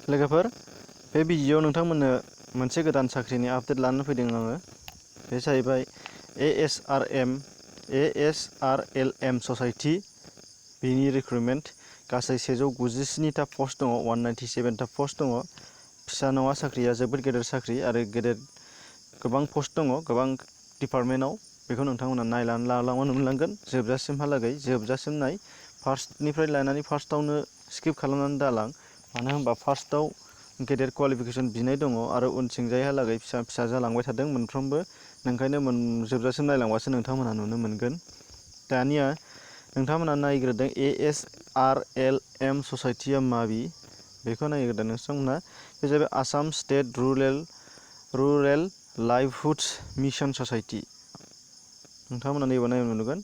लोगोफोर बे भिडिअआव नोंथांमोननो मोनसे गोदान साख्रिनि आपडेट लानानै फैदों आङो। बे जाहैबाय ASRLM ससाइटि बिनि रिक्रुटमेन्ट गासै 197टा पस्ट दङ, 197टा पस्ट दङ। फिसा नङा साख्रिया, जोबोद गेदेर साख्रि आरो गोबां पस्ट दङ, गोबां डिपार्टमेन्टआव। बेखौ नोंथांमोना नायनानै लालांनो मोनलांगोन जोबजासिमहालागै। जोबजासिम नाय, फार्स्टनिफ्राय लानानै फार्स्टआवनो स्किप खालामनानै दालां। मानो होनबा फार्स्टआव गेदेर क्वालिफिकेसन बिनाय दङ आरो उनथिंजायहालागै फिसा फिसा जालांबाय थादों मोनफ्रोमबो। ओंखायनो जोबजासिम नायलांबासो नोंथांमोनहा नुनो मोनगोन। दानिया नोंथांमोना नायग्रोदों ASRLM ससाइटिया माबि, बेखौ नायग्रोदों नोंथांमोना। बे जाहैबाय Assam State Rural Livelihood Mission Society. नोंथांमोना नैबे नायनो नुगोन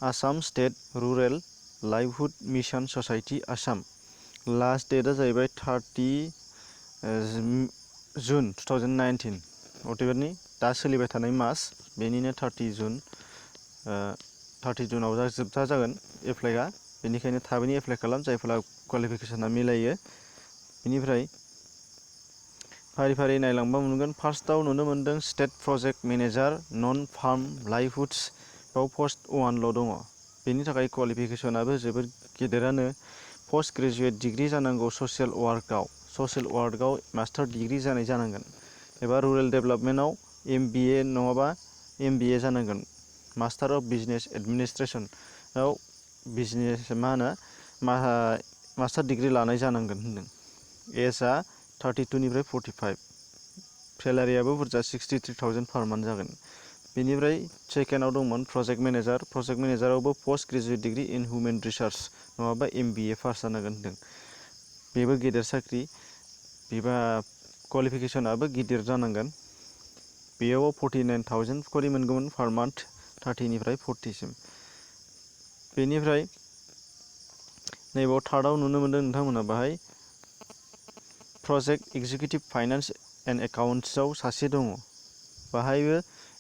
Assam State Rural Livelihood Mission Society Assam. Last डेटआ जाहैबाय 30 जुन 2019। अदेबानि दा सोलिबाय थानाय मास, बेनिनो 30 जुनाव जोबथा जागोन एप्लाइआ। बेनिखायनो थाबैनो एप्लाइ खालाम जायफोरा क्वालिफिकेसना मिलायो। बेनिफ्राय फारि फारि नायलांबा मोनगोन। फार्स्टआव नुनो मोनदों state project manager non farm livelihoods, बाव पस्ट 1ल' दङ। बेनि थाखाय क्वालिफिकेसनाबो जोबोद गेदेरानो। पस्ट ग्रेजुवेट डिग्रि जानांगौ ससियेल वार्कआव मास्टार डिग्रि जानाय जानांगोन, एबा रुरेल डेभेलपमेन्टआव MBA नङाबा MBA जानांगोन। मास्टार अफ बिजनेस एडमिनिस्ट्रेसनाव मास्टार डिग्रि लानाय जानांगोन होनदों। एजआ 32 निफ्राय 45, सेलारियाबो बुरजा 63,000 पार मान्थ जागोन। बेनिफ्राय सेकेन्डआव दंमोन प्रजेक्ट मेनेजारावबो पस्ट ग्रेजुवेट डिग्रि इन हिउमेन रिसार्च नङाबा MBA पास जानांगोन होनदों। बेबो गेदेर साख्रि, बेबा क्वालिफिकेसनाबो गिदिर जानांगोन। बेयाव 49,000 करि मोनगौमोन पार मान्थ, 30 निफ्राय 40 सिम। बेनिफ्राय नैबाव थार्डआव नुनो मोनदों नोंथांमोना बाहाय प्रजेक्ट एक्जिकिउटिभ फाइनान्स एन्ड एकाउन्ट्सआव सासे दङ। बाहायबो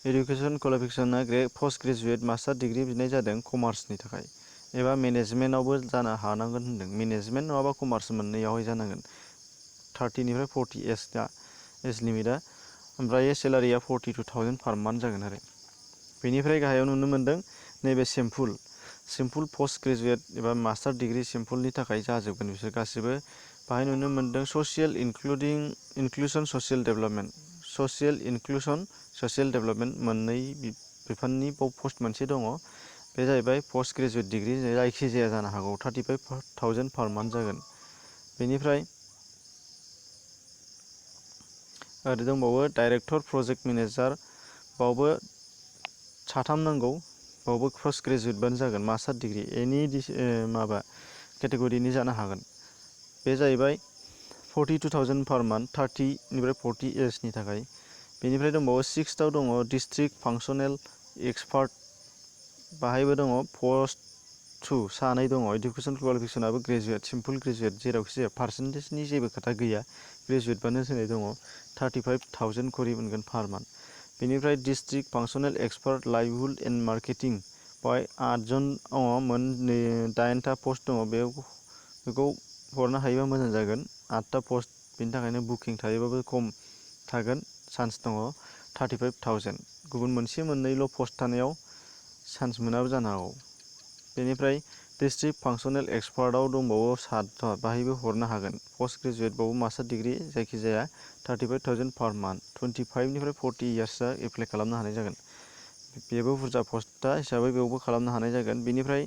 एडुकेसन क्वालिफिकेसना पस्ट ग्रेजुवेट मास्टार डिग्रि बिनाय जादों कमार्सनि थाखाय, एबा मेनेजमेन्टआवबो जानो हानांगोन होनदों। मेनेजमेन्ट नङाबा कमार्स मोननैयावहाय जानांगोन। 30 निफ्राय 40 एज लिमिटआ, ओमफ्राय सेलारिया 42,000 पार मान्थ जागोन आरो। बेनिफ्राय गाहायाव नुनो मोनदों नैबे सिम्पोल पस्ट ग्रेजुवेट एबा मास्टार डिग्रि सिम्पोलनि थाखाय जाजोबगोन बिसोर गासिबो। बाहाय नुनो मोनदों ससियेल इनक्लुसन ससियेल डेभेलपमेन्ट मोननै बिफाननि पस्ट मोनसे दङ। बे जाहैबाय पस्ट ग्रेजुवेट डिग्रि जायखिजाया जानो हागौ, 35,000 पार मान्थ जागोन। बेनिफ्राय ओरै दंबावो डाइरेक्टर प्रजेक्ट मेनेजार, बावबो साथाम नांगौ। बावबो पस्ट ग्रेजुवेटबानो जागोन, मास्टार डिग्रि एनि केटेगरिनि जानो हागोन। बे जाहैबाय 42,000 पार मान्थ, 30 निफ्राय 40 एजनि थाखाय। बेनिफ्राय दंबावो सिक्सथआव दङ डिस्ट्रिक्ट फांसनेल एक्सपार्ट, बाहायबो दङ पस्ट 2 सानै दङ। इडुकेसन क्वालिफिकेसनाबो ग्रेजुवेट, सिम्पोल ग्रेजुवेट, जेरावखि जाया पार्सेन्टेजनि जेबो खोथा गैया, ग्रेजुवेटबानो होनाय दङ। 35,000 करि मोनगोन पार मान्थ। बेनिफ्राय district functional expert livelihood and marketing, बेवहाय 8 जन दङ, 8टा पस्ट दङ। बेखौ हरनो हायोबा मोजां जागोन। 8टा पस्ट, बेनि थाखायनो बुकिं थायोबाबो खम थागोन, चान्स दङ। 35,000, गुबुन मोननैल' पस्ट थानायाव चान्स मोनाबो जानो हागौ। बेनिफ्राय डिस्ट्रिक्ट फांसनेल एक्सपार्टआव दंबावो 7, बाहायबो हरनो हागोन। पस्ट ग्रेजुवेट बावबो मास्टार डिग्रि जायखिजाया, 35,000 पार मान्थ, 25 निफ्राय 40 इयार्सआ एप्लाइ खालामनो हानाय जागोन। बेबो बुरजा पस्टआ हिसाबै बेयावबो खालामनो हानाय जागोन। बेनिफ्राय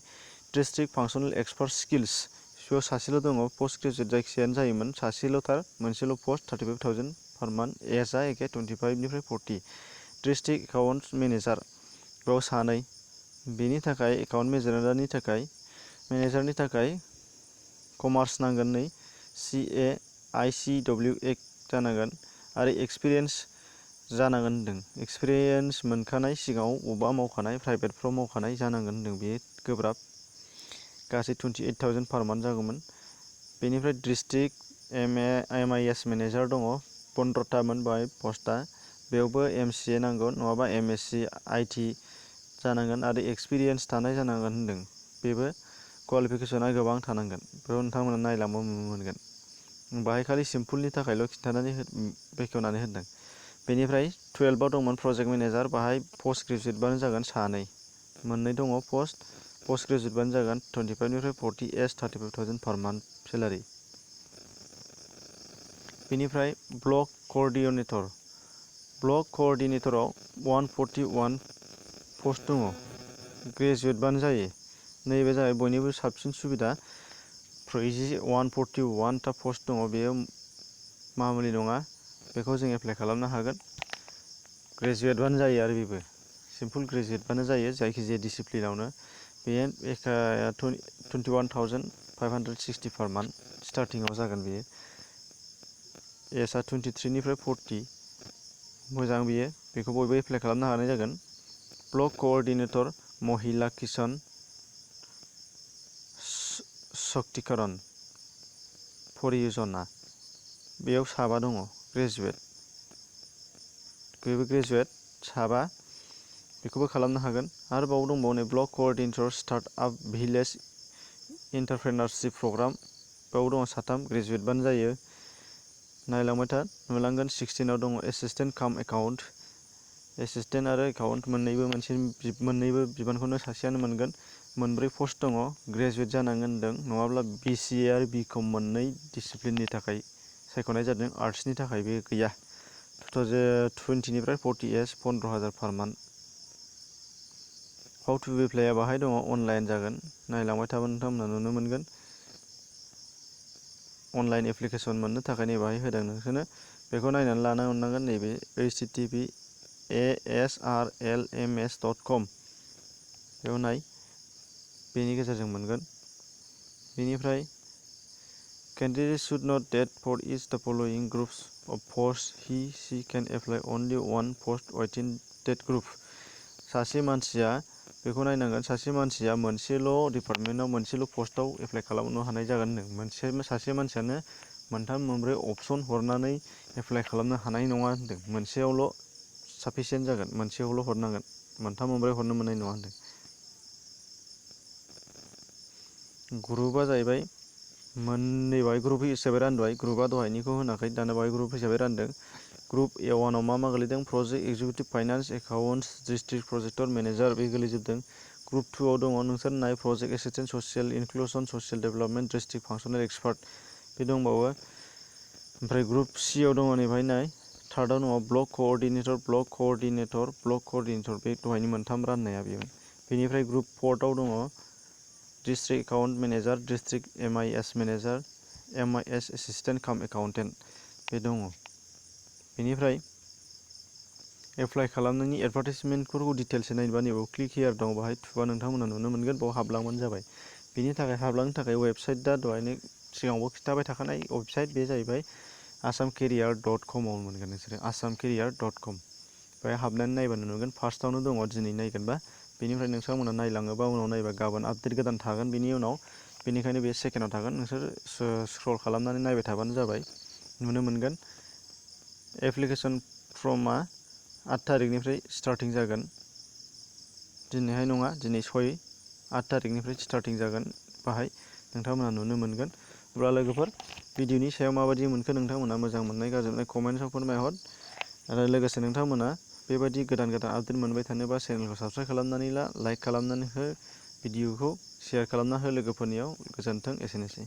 डिस्ट्रिक्ट फांसनेल एक्सपार्ट स्किल्स, बेयाव सासेल' दङ। पस्ट ग्रेजुवेट जायखिजायानो जायोमोन, सासेल'थार, मोनसेल' पस्ट, 35,000 पार मान्थ, एजआ एखे 25 निफ्राय 40। डिस्ट्रिक्ट एकाउन्ट मेनेजार, बेयाव सानै। बेनि थाखाय एकाउन्ट मेनेजारनि थाखाय कमार्स नांगोन, नै CA/ICWA जानांगोन आरो एक्सपिरियेन्स जानांगोन होनदों। एक्सपिरियेन्स मोनखानाय, सिगाङाव बबेबा मावखानाय, प्राइभेटफ्राव मावखानाय जानांगोन होनदों। बेयो गोब्राब, गासै 28,000 पार मान्थ जागौमोन। बेनिफ्राय डिस्ट्रिक्ट MIS मेनेजार दङ, 15थामोन बाहाय पस्टआ। बेयावबो MCA नांगौ नङाबा MSc IT जानांगोन आरो एक्सपिरियेन्स थानाय जानांगोन होनदों। बेबो क्वालिफिकेसना गोबां थानांगोन। बेयाव नोंथांमोना नायलांबा नुनो मोनगोन। बाहाय खालि सिम्पोलनि थाखायल' खिन्थानानै बेखेवनानै होदों। बेनिफ्राय 12आव दंमोन प्रजेक्ट मेनेजार, बाहाय पस्ट ग्रेजुवेटबानो जागोन सानै, मोननै दङ पस्ट ग्रेजुवेटबानो जागोन 25निफ्राय 40 एज 35,000 पार मान्थ सेलारि। बेनिफ्राय ब्लक कअर्डिनेटराव 141 पस्ट दङ, ग्रेजुवेटबानो जायो। नैबे जाबाय बयनिबो साबसिन सुबिदा। 141टा पस्ट दङ, बेयो मामुलि नङा, बेखौ जों एप्लाइ खालामनो हागोन। ग्रेजुवेटबानो जायो आरो बेबो सिम्पोल ग्रेजुवेटबानो जायो जायखिजाया डिसिप्लिनावनो। बेयो 21,560 पार मान्थ स्टार्टिंआव जागोन। बेयो एजआ 23निफ्राय 40, मोजां बेयो, बेखौ बयबो एप्लाइ खालामनो हानाय जागोन। ब्लक कअर्डिनेटर महिला किसान शक्तिकरण परियोजना, बेयाव 7 दङ ग्रेजुवेट, साबा, बेखौबो खालामनो हागोन। आरोबाव दंबावो नै ब्लक कअर्डिनेटर स्टार्ट आप भिलेज एन्टारप्रेनारशिप प्रग्राम, बेयाव दङ 3, ग्रेजुवेटबानो जायो। नायलांबाय था नुलांगोन। 16आव दङ एसिस्टेन्ट काम एकाउन्ट, एसिस्टेन्ट आरो एकाउन्ट मोननैबो बिबानखौनो सासेयानो मोनगोन। 4 पस्ट दङ, ग्रेजुवेट जानांगोन होनदों, नङाब्ला BCA आरो BCom मोननै डिसिप्लिननि थाखाय सायख'नाय जादों। आर्ट्सनि थाखाय बे गैया। 2020निफ्राय 40 age 15,000 per month. How to एप्लाइआ बाहाय दङ, अनलाइन जागोन। नायलांबाय थाबा नोंथांमोना नुनो मोनगोन। अनलाइन एप्लिकेसन मोननो थाखाय नै बाहाय होदों नोंसोरनो, बेखौ नायनानै लानो मोननांगोन। नैबे http://asrlms.com, बेयाव नाय, बेनि गेजेरजों मोनगोन। बेनिफ्राय candidate should not that for each the following groups of posts he/she can apply only one post within that group. सासे मानसिया बेखौ नायनांगोन, सासे मानसिया मोनसेल' डिपार्टमेन्टआव मोनसेल' पस्टआव एप्लाइ खालामनो हानाय जागोन होनदों। सासे मानसियानो 3-4 अपसन हरनानै एप्लाइ खालामनो हानाय नङा होनदों। मोनसेयावल' साफिसियेन्ट जागोन, मोनसेयावल' हरनांगोन, 3-4 हरनो मोननाय नङा होनदों। ग्रुपआ जाहैबाय मोननै, बाहाय ग्रुप हिसाबै रानबाय। ग्रुपआ दहायनिखौ होनाखै, दाना बाहाय ग्रुप हिसाबै रानदों। ग्रुप A1आव मा गोलैदों, project executive finance accounts district प्रजेक्टर मेनेजार, बे गोलैजोबदों। ग्रुप 2आव दङ, नोंसोर नाय, project assistant social inclusion social development district functional expert, बे दंबावो। ओमफ्राय ग्रुप C आव दङ, नैबाहाय नाय, 3आव दङ ब्लक कअर्डिनेटर, बे दहायनि 3 राननाया बेयो। बेनिफ्राय ग्रुप 4आव दङ district account manager, district MIS manager, MIS assistant काम एकाउन्टेन्ट, बे दङ। बेनिफ्राय एप्लाइ खालामनायनि एडभार्टाइजमेन्टफोरखौ डिटेल्सै नायनोबा नैबाव क्लिक हियार दं, बाहाय थुबा नोंथांमोना नुनो मोनगोन, बाव हाबलांबानो जाबाय। बेनि थाखाय हाबलांनो थाखाय वेबसाइटआ दहायनो सिगाङावबो खिन्थाबाय थाखानाय वेबसाइट, बे जाहैबाय assamcareer.com आव मोनगोन नोंसोरो, assamcareer.com। बेहाय हाबनानै नायबानो नुगोन। फार्स्टआवनो दङ दिनै नायगोनबा, बेनिफ्राय नोंथांमोना नायलाङोबा उनाव नायबा गाबोन आपडेट गोदान थागोन बेनि उनाव, बेनिखायनो बे सेकेन्डआव थागोन। नोंसोर स्क्रल खालामनानै नायबाय थाबानो जाबाय, नुनो मोनगोन। एप्लिकेसन फर्मआ 8 थारिखनिफ्राय स्टार्टिं जागोन, दिनैहाय नङा, दिनै 8 थारिखनिफ्राय स्टार्टिं जागोन। बाहाय नोंथांमोना नुनो मोनगोन। अब्ला लोगोफोर, भिडिअनि सायाव माबायदि मोनखो नोंथांमोना मोजां मोननाय गाज्रि मोननाय कमेन्टआव फोरमायहर। आरो लोगोसे नोंथांमोना बेबायदि गोदान आपडेट मोनबाय थानोबा चेनेलखौ साबस्क्राइब खालामनानै ला, लाइक खालामनानै हो, भिडिअखौ शेयार खालामना हो लोगोफोरनियाव। गोजोन्थों, एसेनोसै।